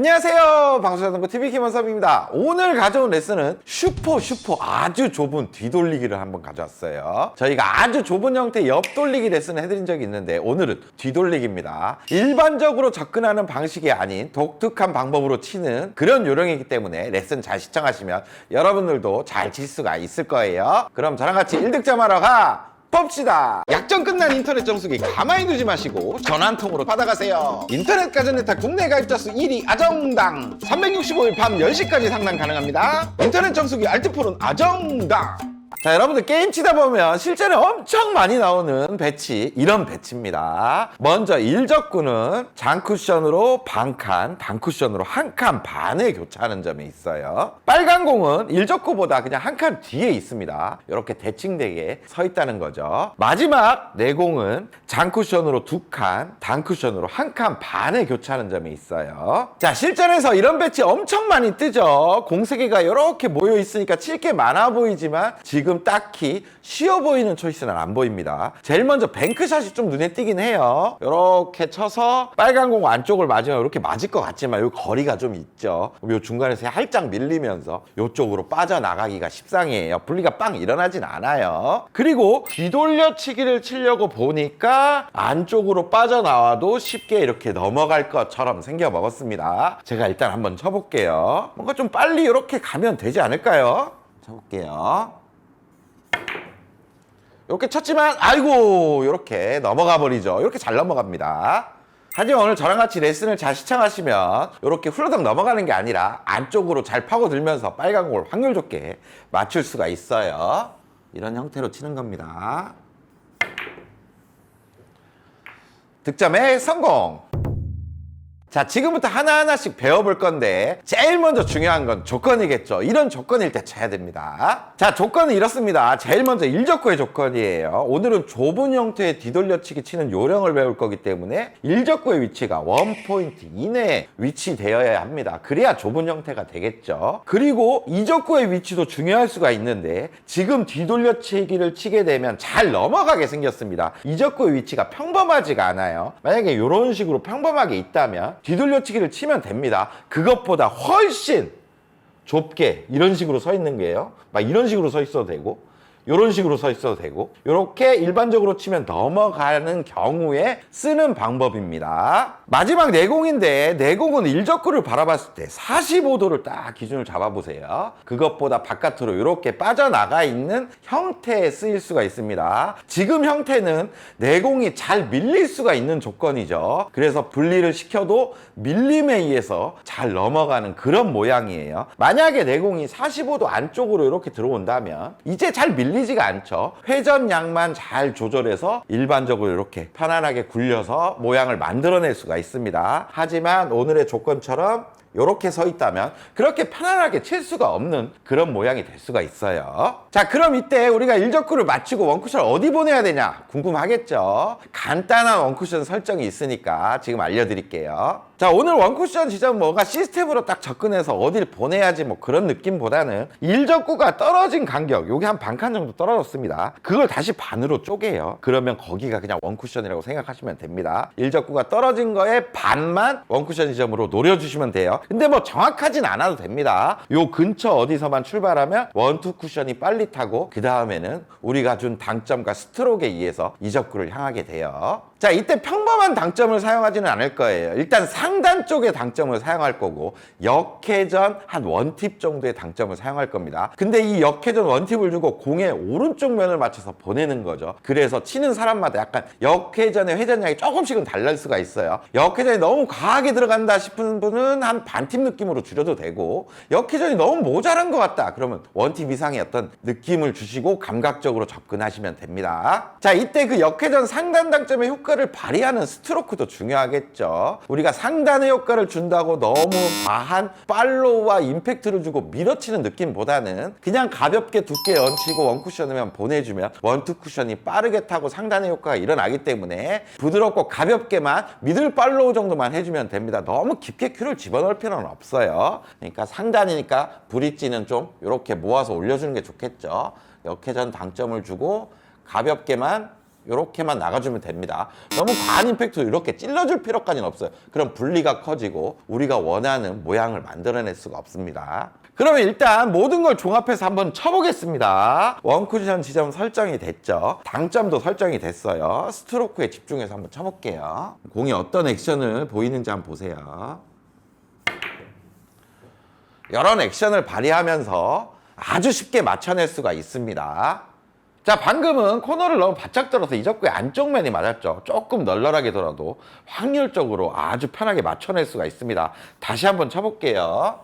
안녕하세요, 방수자전거 TV 김원섭입니다. 오늘 가져온 레슨은 슈퍼 아주 좁은 뒤돌리기를 한번 가져왔어요. 저희가 아주 좁은 형태의 옆돌리기 레슨을 해드린 적이 있는데 오늘은 뒤돌리기입니다. 일반적으로 접근하는 방식이 아닌 독특한 방법으로 치는 그런 요령이기 때문에 레슨 잘 시청하시면 여러분들도 잘 칠 수가 있을 거예요. 그럼 저랑 같이 1득점 하러 가 봅시다. 약정 끝난 인터넷 정수기 가만히 두지 마시고 전화 한 통으로 받아가세요. 인터넷 가전네타 국내 가입자 수 1위 아정당, 365일 밤 10시까지 상담 가능합니다. 인터넷 정수기 알뜰폰은 아정당. 자, 여러분들 게임 치다 보면 실전에 엄청 많이 나오는 배치, 이런 배치입니다. 먼저 1적구는 장쿠션으로 반칸, 단쿠션으로 한 칸 반을 교차하는 점이 있어요. 빨간 공은 1적구보다 그냥 한 칸 뒤에 있습니다. 이렇게 대칭되게 서 있다는 거죠. 마지막 내공은 장쿠션으로 2칸, 단쿠션으로 한 칸 반을 교차하는 점이 있어요. 자, 실전에서 이런 배치 엄청 많이 뜨죠. 공 3개가 이렇게 모여 있으니까 칠 게 많아 보이지만 지금 딱히 쉬워 보이는 초이스는 안 보입니다. 제일 먼저 뱅크샷이 좀 눈에 띄긴 해요. 이렇게 쳐서 빨간 공 안쪽을 맞으면 이렇게 맞을 것 같지만 이 거리가 좀 있죠. 이 중간에서 살짝 밀리면서 이쪽으로 빠져나가기가 십상이에요. 분리가 빵 일어나진 않아요. 그리고 뒤돌려치기를 치려고 보니까 안쪽으로 빠져나와도 쉽게 이렇게 넘어갈 것처럼 생겨 먹었습니다. 제가 일단 한번 쳐볼게요. 뭔가 좀 빨리 이렇게 가면 되지 않을까요? 쳐볼게요. 이렇게 쳤지만 아이고 이렇게 넘어가 버리죠. 이렇게 잘 넘어갑니다. 하지만 오늘 저랑 같이 레슨을 잘 시청하시면 이렇게 훌러덩 넘어가는 게 아니라 안쪽으로 잘 파고들면서 빨간 공을 확률 좋게 맞출 수가 있어요. 이런 형태로 치는 겁니다. 득점에 성공! 자, 지금부터 하나하나씩 배워볼 건데 제일 먼저 중요한 건 조건이겠죠. 이런 조건일 때 쳐야 됩니다. 자, 조건은 이렇습니다. 제일 먼저 1적구의 조건이에요. 오늘은 좁은 형태의 뒤돌려치기 치는 요령을 배울 거기 때문에 1적구의 위치가 1포인트 이내에 위치되어야 합니다. 그래야 좁은 형태가 되겠죠. 그리고 2적구의 위치도 중요할 수가 있는데 지금 뒤돌려치기를 치게 되면 잘 넘어가게 생겼습니다. 2적구의 위치가 평범하지가 않아요. 만약에 이런 식으로 평범하게 있다면 뒤돌려치기를 치면 됩니다. 그것보다 훨씬 좁게 이런 식으로 서 있는 거예요. 막 이런 식으로 서 있어도 되고 이런 식으로 서 있어도 되고 이렇게 일반적으로 치면 넘어가는 경우에 쓰는 방법입니다. 마지막 내공인데 내공은 1적구를 바라봤을 때 45도를 딱 기준을 잡아보세요. 그것보다 바깥으로 이렇게 빠져나가 있는 형태에 쓰일 수가 있습니다. 지금 형태는 내공이 잘 밀릴 수가 있는 조건이죠. 그래서 분리를 시켜도 밀림에 의해서 잘 넘어가는 그런 모양이에요. 만약에 내공이 45도 안쪽으로 이렇게 들어온다면 이제 잘 밀리지가 않죠. 회전량만 잘 조절해서 일반적으로 이렇게 편안하게 굴려서 모양을 만들어낼 수가 있습니다. 하지만 오늘의 조건처럼 이렇게 서 있다면 그렇게 편안하게 칠 수가 없는 그런 모양이 될 수가 있어요. 자, 그럼 이때 우리가 1적구를 맞추고 원쿠션을 어디 보내야 되냐 궁금하겠죠. 간단한 원쿠션 설정이 있으니까 지금 알려드릴게요. 자, 오늘 원쿠션 지점 뭔가 시스템으로 딱 접근해서 어딜 보내야지 뭐 그런 느낌보다는 1적구가 떨어진 간격, 요게 한 반칸 정도 떨어졌습니다. 그걸 다시 반으로 쪼개요. 그러면 거기가 그냥 원쿠션이라고 생각하시면 됩니다. 1적구가 떨어진 거에 반만 원쿠션 지점으로 노려주시면 돼요. 근데 뭐 정확하진 않아도 됩니다. 요 근처 어디서만 출발하면 1, 2 쿠션이 빨리 타고 그 다음에는 우리가 준 당점과 스트로크에 의해서 2적구를 향하게 돼요. 자, 이때 평범한 당점을 사용하지는 않을 거예요. 일단 상단 쪽의 당점을 사용할 거고 역회전 한 원팁 정도의 당점을 사용할 겁니다. 근데 이 역회전 원팁을 주고 공의 오른쪽 면을 맞춰서 보내는 거죠. 그래서 치는 사람마다 약간 역회전의 회전량이 조금씩은 달랄 수가 있어요. 역회전이 너무 과하게 들어간다 싶은 분은 한 반팁 느낌으로 줄여도 되고 역회전이 너무 모자란 것 같다 그러면 원팁 이상의 어떤 느낌을 주시고 감각적으로 접근하시면 됩니다. 자, 이때 그 역회전 상단 당점의 효과를 발휘하는 스트로크도 중요하겠죠. 우리가 상단의 효과를 준다고 너무 과한 팔로우와 임팩트를 주고 밀어치는 느낌보다는 그냥 가볍게 두께 얹히고 원쿠션이면 보내주면 1, 2 쿠션이 빠르게 타고 상단의 효과가 일어나기 때문에 부드럽고 가볍게만 미들 팔로우 정도만 해주면 됩니다. 너무 깊게 큐를 집어넣을 필요는 없어요. 그러니까 상단이니까 브릿지는 좀 이렇게 모아서 올려주는 게 좋겠죠. 역회전 당점을 주고 가볍게만 이렇게만 나가주면 됩니다. 너무 과한 임팩트로 이렇게 찔러줄 필요까지는 없어요. 그럼 분리가 커지고 우리가 원하는 모양을 만들어낼 수가 없습니다. 그러면 일단 모든 걸 종합해서 한번 쳐보겠습니다. 원쿠션 지점 설정이 됐죠. 당점도 설정이 됐어요. 스트로크에 집중해서 한번 쳐볼게요. 공이 어떤 액션을 보이는지 한번 보세요. 이런 액션을 발휘하면서 아주 쉽게 맞춰낼 수가 있습니다. 자, 방금은 코너를 너무 바짝 들어서 이적구의 안쪽 면이 맞았죠. 조금 널널하게 돌아도 확률적으로 아주 편하게 맞춰낼 수가 있습니다. 다시 한번 쳐볼게요.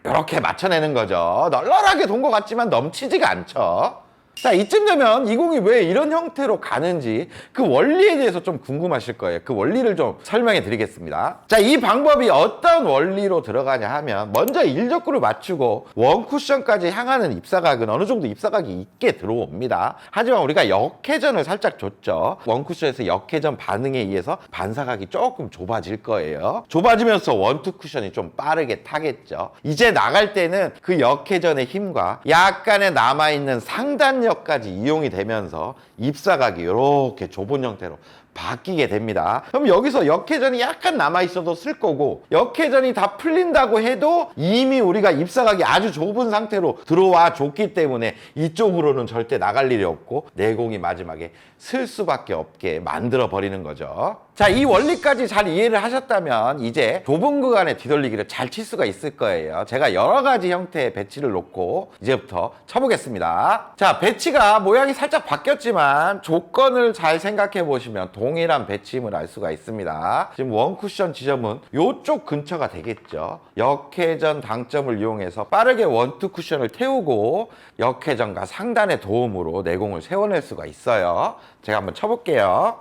이렇게 맞춰내는 거죠. 널널하게 돈 것 같지만 넘치지가 않죠. 자, 이쯤 되면 이 공이 왜 이런 형태로 가는지 그 원리에 대해서 좀 궁금하실 거예요. 그 원리를 좀 설명해 드리겠습니다. 자, 이 방법이 어떤 원리로 들어가냐 하면 먼저 일적구를 맞추고 원쿠션까지 향하는 입사각은 어느 정도 입사각이 있게 들어옵니다. 하지만 우리가 역회전을 살짝 줬죠. 원쿠션에서 역회전 반응에 의해서 반사각이 조금 좁아질 거예요. 좁아지면서 원투 쿠션이 좀 빠르게 타겠죠. 이제 나갈 때는 그 역회전의 힘과 약간의 남아있는 상단 까지 이용이 되면서 입사각이 이렇게 좁은 형태로 바뀌게 됩니다. 그럼 여기서 역회전이 약간 남아있어도 쓸 거고 역회전이 다 풀린다고 해도 이미 우리가 입사각이 아주 좁은 상태로 들어와 줬기 때문에 이쪽으로는 절대 나갈 일이 없고 내공이 마지막에 쓸 수밖에 없게 만들어 버리는 거죠. 자, 이 원리까지 잘 이해를 하셨다면 이제 좁은 구간에 뒤돌리기를 잘 칠 수가 있을 거예요. 제가 여러 가지 형태의 배치를 놓고 이제부터 쳐보겠습니다. 자, 배치가 모양이 살짝 바뀌었지만 조건을 잘 생각해 보시면 동일한 배치임을 알 수가 있습니다. 지금 원쿠션 지점은 이쪽 근처가 되겠죠. 역회전 당점을 이용해서 빠르게 원투 쿠션을 태우고 역회전과 상단의 도움으로 내공을 세워낼 수가 있어요. 제가 한번 쳐볼게요.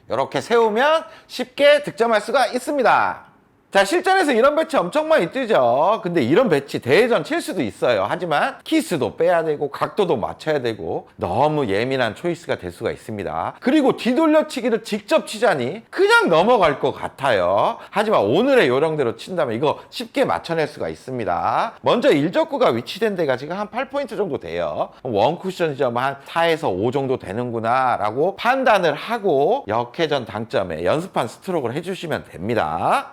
이렇게 세우면 쉽게 득점할 수가 있습니다. 자, 실전에서 이런 배치 엄청 많이 뜨죠. 근데 이런 배치 대회전 칠 수도 있어요. 하지만 키스도 빼야 되고 각도도 맞춰야 되고 너무 예민한 초이스가 될 수가 있습니다. 그리고 뒤돌려치기를 직접 치자니 그냥 넘어갈 것 같아요. 하지만 오늘의 요령대로 친다면 이거 쉽게 맞춰낼 수가 있습니다. 먼저 일적구가 위치된 데가 지금 한 8포인트 정도 돼요. 원쿠션 지점 한 4에서 5 정도 되는구나 라고 판단을 하고 역회전 당점에 연습한 스트로크를 해주시면 됩니다.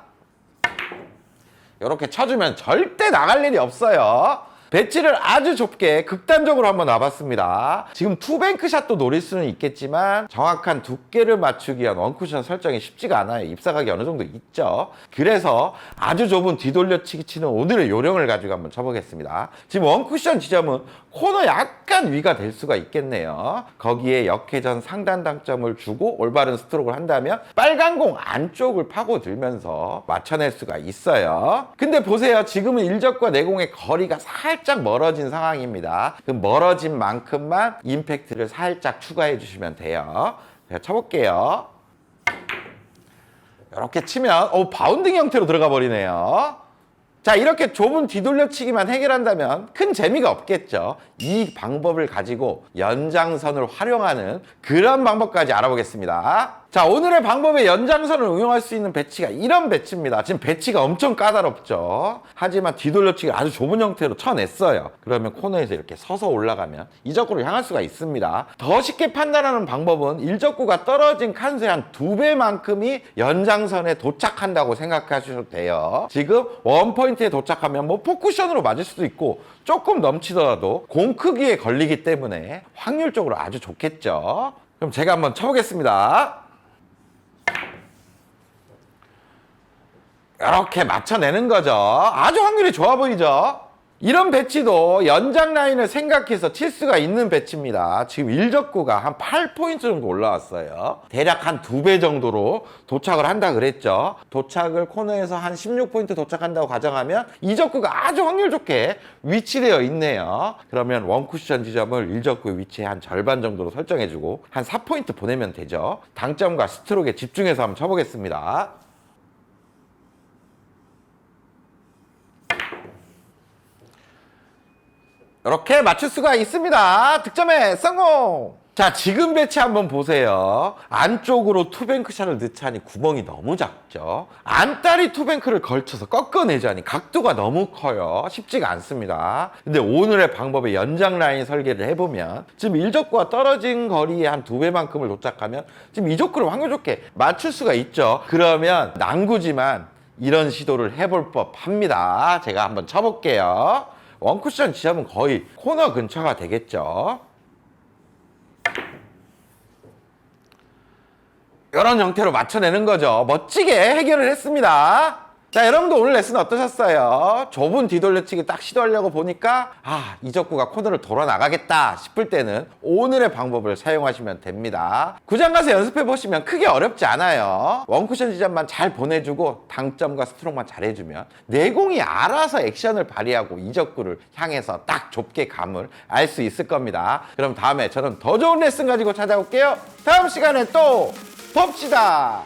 이렇게 쳐주면 절대 나갈 일이 없어요. 배치를 아주 좁게 극단적으로 한번 놔봤습니다. 지금 투뱅크샷도 노릴 수는 있겠지만 정확한 두께를 맞추기 위한 원쿠션 설정이 쉽지가 않아요. 입사각이 어느 정도 있죠. 그래서 아주 좁은 뒤돌려치기 치는 오늘의 요령을 가지고 한번 쳐보겠습니다. 지금 원쿠션 지점은 코너 약간 위가 될 수가 있겠네요. 거기에 역회전 상단 당점을 주고 올바른 스트로크를 한다면 빨간 공 안쪽을 파고들면서 맞춰낼 수가 있어요. 근데 보세요. 지금은 일적과 내공의 거리가 살짝 멀어진 상황입니다. 그 멀어진 만큼만 임팩트를 살짝 추가해 주시면 돼요. 제가 쳐볼게요. 이렇게 치면 바운딩 형태로 들어가 버리네요. 자, 이렇게 좁은 뒤돌려치기만 해결한다면 큰 재미가 없겠죠. 이 방법을 가지고 연장선을 활용하는 그런 방법까지 알아보겠습니다. 자, 오늘의 방법의 연장선을 응용할 수 있는 배치가 이런 배치입니다. 지금 배치가 엄청 까다롭죠. 하지만 뒤돌려치기를 아주 좁은 형태로 쳐냈어요. 그러면 코너에서 이렇게 서서 올라가면 이적구를 향할 수가 있습니다. 더 쉽게 판단하는 방법은 일적구가 떨어진 칸수의 한 2배만큼이 연장선에 도착한다고 생각하셔도 돼요. 지금 원포인트에 도착하면 뭐 포쿠션으로 맞을 수도 있고 조금 넘치더라도 공 크기에 걸리기 때문에 확률적으로 아주 좋겠죠. 그럼 제가 한번 쳐보겠습니다. 이렇게 맞춰내는 거죠. 아주 확률이 좋아 보이죠. 이런 배치도 연장 라인을 생각해서 칠 수가 있는 배치입니다. 지금 일적구가 한 8포인트 정도 올라왔어요. 대략 한 2배 정도로 도착을 한다 그랬죠. 도착을 코너에서 한 16포인트 도착한다고 가정하면 이적구가 아주 확률 좋게 위치되어 있네요. 그러면 원쿠션 지점을 일적구의 위치에 한 절반 정도로 설정해주고 한 4포인트 보내면 되죠. 당점과 스트로크에 집중해서 한번 쳐보겠습니다. 이렇게 맞출 수가 있습니다. 득점에 성공! 자, 지금 배치 한번 보세요. 안쪽으로 투뱅크샷을 넣자니 구멍이 너무 작죠. 안다리 투뱅크를 걸쳐서 꺾어내자니 각도가 너무 커요. 쉽지가 않습니다. 근데 오늘의 방법의 연장 라인 설계를 해보면 지금 일적구가 떨어진 거리에 한 2배만큼을 도착하면 지금 이적구를 확률 좋게 맞출 수가 있죠. 그러면 난구지만 이런 시도를 해볼 법합니다. 제가 한번 쳐볼게요. 원쿠션 지점은 거의 코너 근처가 되겠죠. 이런 형태로 맞춰내는 거죠. 멋지게 해결을 했습니다. 자, 여러분도 오늘 레슨 어떠셨어요? 좁은 뒤돌려치기 딱 시도하려고 보니까 이적구가 코너를 돌아 나가겠다 싶을 때는 오늘의 방법을 사용하시면 됩니다. 구장 가서 연습해 보시면 크게 어렵지 않아요. 원쿠션 지점만 잘 보내주고 당점과 스트로크만 잘해주면 내공이 알아서 액션을 발휘하고 이적구를 향해서 딱 좁게 감을 알 수 있을 겁니다. 그럼 다음에 저는 더 좋은 레슨 가지고 찾아올게요. 다음 시간에 또 봅시다.